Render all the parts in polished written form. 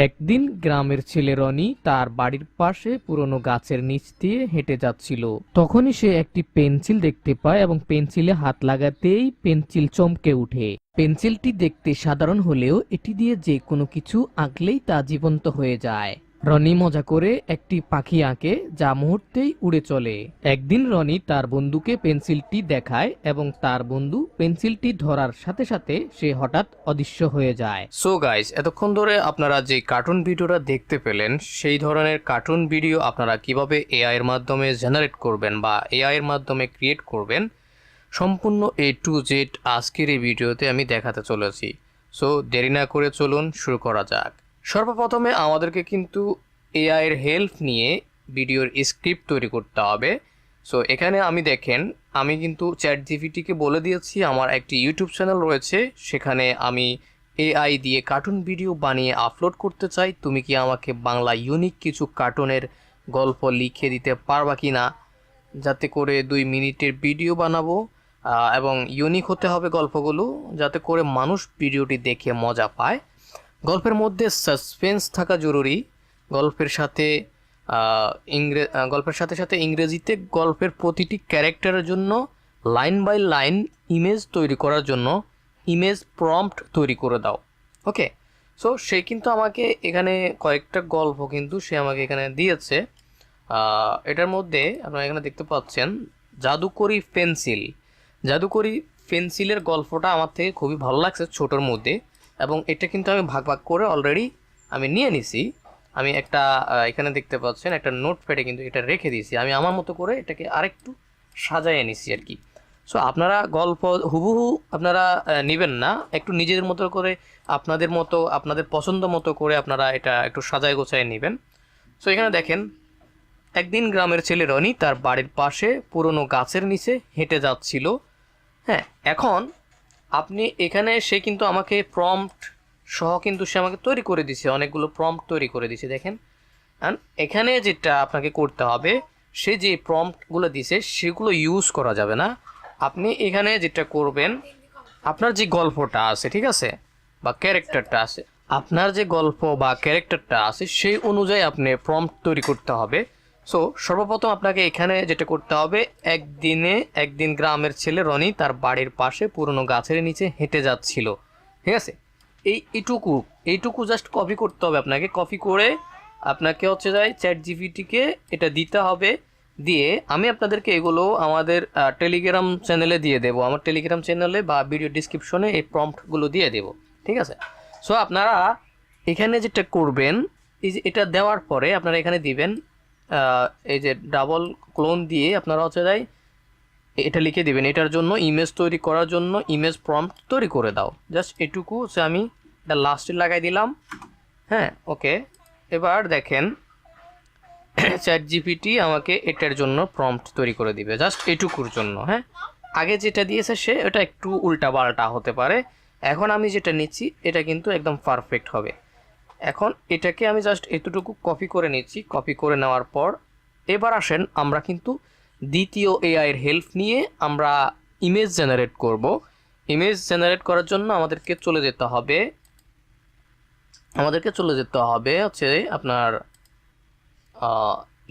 একদিন গ্রামের ছেলে রনি তার বাড়ির পাশে পুরনো গাছের নিচ দিয়ে হেঁটে যাচ্ছিল। তখনই সে একটি পেন্সিল দেখতে পায় এবং পেন্সিলে হাত লাগাতেই পেন্সিল চমকে উঠে। পেন্সিলটি দেখতে সাধারণ হলেও এটি দিয়ে যে কোনো কিছু আঁকলেই তা জীবন্ত হয়ে যায়। রনি মজা করে একটি পাখি আঁকে যা মুহূর্তেই উড়ে চলে। একদিন রনি তার বন্ধুকে পেন্সিলটি দেখায় এবং তার বন্ধু পেন্সিলটি ধরার সাথে সাথে সে হঠাৎ অদৃশ্য হয়ে যায়। সো গাইস, এতক্ষণ ধরে আপনারা যে কার্টুন ভিডিওটা দেখতে পেলেন সেই ধরনের কার্টুন ভিডিও আপনারা কিভাবে এআই এর মাধ্যমে জেনারেট করবেন বা এআই এর মাধ্যমে ক্রিয়েট করবেন সম্পূর্ণ A to Z আজকের এই ভিডিওতে আমি দেখাতে চলেছি। সো দেরি না করে চলুন শুরু করা যাক। সর্বপ্রথমে আমাদেরকে কিন্তু এআই এর হেল্প নিয়ে ভিডিওর স্ক্রিপ্ট তৈরি করতে হবে। সো এখানে আমি কিন্তু চ্যাট জিপিটিকে বলে দিয়েছি আমার একটি ইউটিউব চ্যানেল রয়েছে, সেখানে আমি এআই দিয়ে কার্টুন ভিডিও বানিয়ে আপলোড করতে চাই। তুমি কি আমাকে বাংলা ইউনিক কিছু কার্টুনের গল্প লিখে দিতে পারবা কি না, যাতে করে 2 মিনিটের ভিডিও বানাবো এবং ইউনিক হতে হবে গল্পগুলো, যাতে করে মানুষ ভিডিওটি দেখে মজা পায়। গল্পের মধ্যে সাসপেন্স থাকা জরুরি। গল্পের সাথে সাথে ইংরেজিতে গল্পের প্রতিটি ক্যারেক্টারের জন্য লাইন বাই লাইন ইমেজ তৈরি করার জন্য ইমেজ প্রম্পট তৈরি করে দাও। ওকে, সো সে কিন্তু আমাকে এখানে কয়েকটা গল্প কিন্তু সে আমাকে এখানে দিয়েছে। এটার মধ্যে আপনারা এখানে দেখতে পাচ্ছেন জাদুকরি পেন্সিলের গল্পটা আমার থেকে খুবই ভালো লাগছে ছোটোর মধ্যে, এবং এটা কিন্তু আমি ভাগ ভাগ করে অলরেডি আমি নিয়ে নিছি। আমি একটা এখানে দেখতে পাচ্ছেন একটা নোটপ্যাডে কিন্তু এটা রেখে দিয়েছি। আমি আমার মতো করে এটাকে আরেকটু সাজাইয়ে নিছি আর কি। সো আপনারা গল্প হুবহু আপনারা নেবেন না, একটু নিজেদের মতো করে আপনাদের পছন্দ মতো করে আপনারা এটা একটু সাজায় গোছায় নেবেন। সো এখানে দেখেন, একদিন গ্রামের ছেলে রনি তার বাড়ির পাশে পুরনো গাছের নিচে হেঁটে যাচ্ছিল। হ্যাঁ, এখন আপনি এখানে সে কিন্তু আমাকে প্রম্পট সহ কিন্তু সে আমাকে তৈরি করে দিছে, অনেকগুলো প্রম্পট তৈরি করে দিছে দেখেন। এখানে যেটা আপনাকে করতে হবে, সে যে প্রম্পটগুলো দিছে সেগুলো ইউজ করা যাবে না। আপনি এখানে যেটা করবেন, আপনার যে গল্পটা আছে ঠিক আছে, বা ক্যারেক্টারটা আছে, আপনার যে গল্প বা ক্যারেক্টারটা আছে সেই অনুযায়ী আপনি প্রম্পট তৈরি করতে হবে। সো সর্বপ্রথম আপনাকে এখানে যেটা করতে হবে, একদিন গ্রামের ছেলে রনি তার বাড়ির পাশে পুরনো গাছের নিচে হেঁটে যাচ্ছিল। ঠিক আছে, এইটুকু জাস্ট কপি করতে হবে আপনাকে। কপি করে আপনাকে চ্যাট জিপিটিকে এটা দিতে হবে। দিয়ে আমি আপনাদেরকে এগুলো আমাদের টেলিগ্রাম চ্যানেলে দিয়ে দেবো, আমার টেলিগ্রাম চ্যানেলে বা ভিডিও ডিসক্রিপশনে এই প্রম্পটগুলো দিয়ে দেবো। ঠিক আছে, সো আপনারা এখানে যেটা করবেন, এই যে এটা দেওয়ার পরে আপনারা এখানে দিবেন এই যে ডাবল ক্লোন দিয়ে আপনারা এটা লিখে দিবেন, এটার জন্য ইমেজ তৈরি করার জন্য ইমেজ প্রম্পট তৈরি করে দাও। জাস্ট এটুকু সে আমি এটা লাস্টে লাগাই দিলাম। হ্যাঁ, ওকে, এবার দেখেন চ্যাট জিপিটি আমাকে এটার জন্য প্রম্পট তৈরি করে দিবে, জাস্ট এটুকুর জন্য। হ্যাঁ, আগে যেটা দিয়েছে সে এটা একটু উল্টা পাল্টা হতে পারে, এখন আমি যেটা নিচ্ছি এটা কিন্তু একদম পারফেক্ট হবে। এখন এটাকে আমি জাস্ট এতটুকু কপি করে নিচ্ছি। কপি করে নেওয়ার পর এবার আসেন আমরা কিন্তু দ্বিতীয় এআই এর হেল্প নিয়ে আমরা ইমেজ জেনারেট করব। ইমেজ জেনারেট করার জন্য আমাদেরকে চলে যেতে হবে আপনার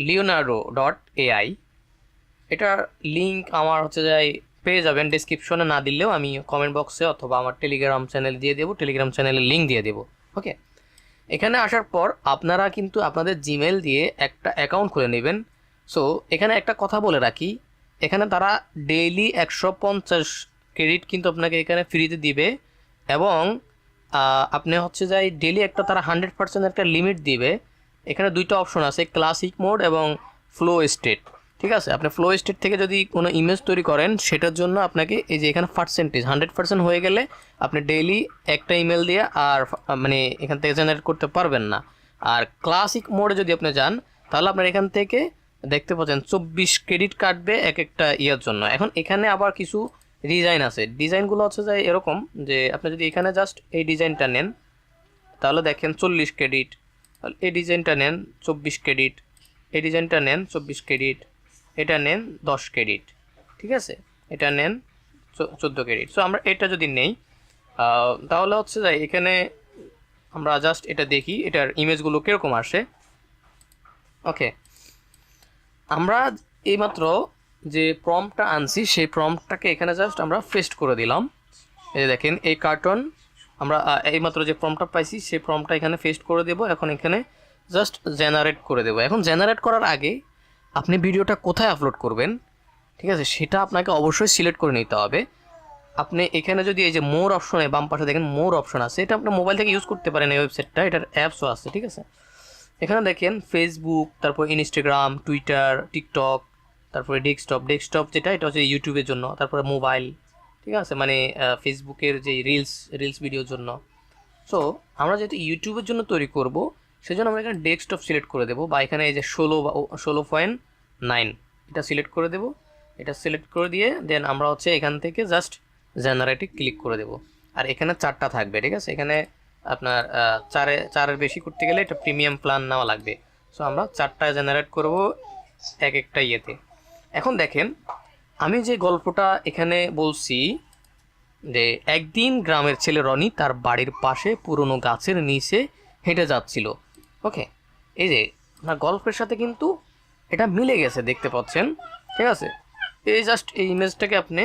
leonardo.ai। এটার লিঙ্ক আমার পেয়ে যাবেন ডেসক্রিপশনে, না দিলেও আমি কমেন্ট বক্সে অথবা আমার টেলিগ্রাম চ্যানেল দিয়ে দেবো, টেলিগ্রাম চ্যানেলের লিঙ্ক দিয়ে দেবো। ওকে, এখানে আসার পর আপনারা কিন্তু আপনাদের জিমেল দিয়ে একটা অ্যাকাউন্ট খুলে নেবেন। সো এখানে একটা কথা বলে রাখি, এখানে তারা ডেইলি 150 ক্রেডিট কিন্তু আপনাকে এখানে ফ্রিতে দিবে, এবং আপনি ডেইলি একটা তারা 100% একটা লিমিট দিবে। এখানে 2টা অপশন আছে, ক্লাসিক মোড এবং ফ্লো স্টেট। ঠিক আছে, আপনি ফ্লো স্টেট থেকে যদি কোনো ইমেজ তৈরি করেন সেটার জন্য আপনাকে এই যে এখানে 100% হয়ে গেলে আপনি ডেইলি একটা ইমেল দিয়ে আর মানে এখান থেকে জেনারেট করতে পারবেন না। আর ক্লাসিক মোডে যদি আপনি যান তাহলে আপনার এখান থেকে দেখতে পাচ্ছেন 24 ক্রেডিট কাটবে এক একটা ইয়ার জন্য। এখন এখানে আবার কিছু ডিজাইন আছে, ডিজাইনগুলো এরকম যে আপনি যদি এখানে জাস্ট এই ডিজাইনটা নেন তাহলে দেখেন 40 ক্রেডিট, এই ডিজাইনটা নেন 24 ক্রেডিট, এই ডিজাইনটা নেন 24 ক্রেডিট, এটা নেন 10 ক্রেডিট। ঠিক আছে, এটা নেন 14 ক্রেডিট। সো আমরা এটা যদি নেই তাহলে এখানে আমরা জাস্ট এটা দেখি এটার ইমেজগুলো কীরকম আসে। ওকে, আমরা এইমাত্র যে প্রম্পটটা আনছি সেই প্রম্পটটাকে এখানে জাস্ট আমরা পেস্ট করে দিলাম। এই যে দেখেন এই কার্টুন আমরা এইমাত্র যে প্রম্পটটা পাইছি সেই প্রম্পটটা এখানে পেস্ট করে দেব। এখন এখানে জাস্ট জেনারেট করে দেব। এখন জেনারেট করার আগে আপনি ভিডিওটা কোথায় আপলোড করবেন, ঠিক আছে, সেটা আপনাকে অবশ্যই সিলেক্ট করে নিতে হবে। আপনি এখানে যদি এই যে মোর অপশনে বাম পাশে দেখেন মোর অপশন আছে, এটা আপনার মোবাইল থেকে ইউজ করতে পারেন এই ওয়েবসাইটটা, এটার অ্যাপসও আছে, ঠিক আছে। এখানে দেখেন ফেসবুক, তারপর ইনস্টাগ্রাম, টুইটার, টিকটক, তারপরে ডেস্কটপ যেটা এটা হচ্ছে ইউটিউবের জন্য, তারপরে মোবাইল, ঠিক আছে, মানে ফেসবুকের যে রিলস ভিডিওর জন্য। সো আমরা যেহেতু ইউটিউবের জন্য তৈরি করব সেজন্য আমরা এখানে ডেস্কটপ সিলেক্ট করে দেবো, বা এখানে এই যে 16.9 এটা সিলেক্ট করে দেবো। এটা সিলেক্ট করে দিয়ে দেন আমরা হচ্ছে এখান থেকে জাস্ট জেনারেটে ক্লিক করে দেবো। আর এখানে 4টা থাকবে, ঠিক আছে। এখানে আপনার চারের বেশি করতে গেলে এটা প্রিমিয়াম প্ল্যান নেওয়া লাগবে। সো আমরা 4টা জেনারেট করব এক একটা ইয়েতে। এখন দেখেন আমি যে গল্পটা এখানে বলছি যে একদিন গ্রামের ছেলে রনি তার বাড়ির পাশে পুরনো গাছের নিচে হেঁটে যাচ্ছিল। ওকে, এই যে আপনার গল্পের সাথে কিন্তু এটা মিলে গেছে দেখতে পাচ্ছেন, ঠিক আছে। এই জাস্ট এই ইমেজটাকে আপনি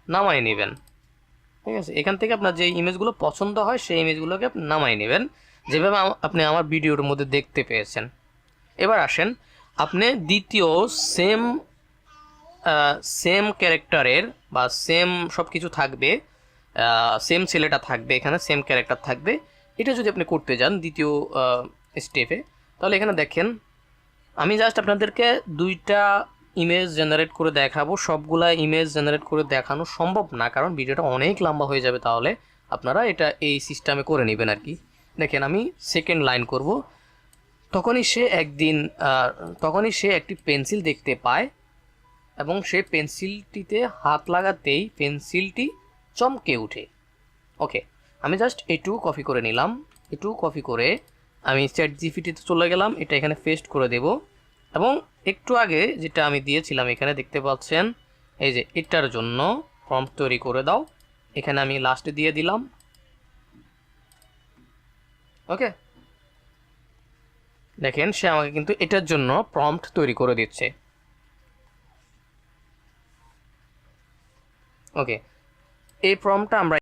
নামাই নেবেন, ঠিক আছে। এখান থেকে আপনার যে ইমেজগুলো পছন্দ হয় সেই ইমেজগুলোকে আপনি নামাই নেবেন, যেভাবে আপনি আমার ভিডিওর মধ্যে দেখতে পেয়েছেন। এবার আসেন আপনি দ্বিতীয় সেম ক্যারেক্টারের বা সেম সব কিছু থাকবে, সেম ছেলেটা থাকবে, এখানে সেম ক্যারেক্টার থাকবে, এটা যদি আপনি করতে যান দ্বিতীয় স্টেপে, তাহলে এখানে দেখেন আমি জাস্ট আপনাদেরকে 2টা ইমেজ জেনারেট করে দেখাবো। সবগুলা ইমেজ জেনারেট করে দেখানো সম্ভব না, কারণ ভিডিওটা অনেক লম্বা হয়ে যাবে। তাহলে আপনারা এটা এই সিস্টেমে করে নেবেন আর কি। দেখেন আমি সেকেন্ড লাইন করব। তখনই সে একটি পেন্সিল দেখতে পায় এবং সে পেন্সিলটিতে হাত লাগাতেই পেন্সিলটি চমকে ওঠে। ওকে, আমি জাস্ট এটুকু কপি করে নিলাম। এটুকু কপি করে আমি চ্যাটজিপিটিতে চলে গেলাম, এটা এখানে পেস্ট করে দেব। এবং একটু আগে যেটা আমি দিয়েছিলাম এখানে দেখতে পাচ্ছেন এই যে এটার জন্য প্রম্পট তৈরি করে দাও, এখানে আমি লাস্টে দিয়ে দিলাম। ওকে, দেখেন সে আমাকে কিন্তু এটার জন্য প্রম্পট তৈরি করে দিচ্ছে। ওকে, এই প্রম্পটটা আমরা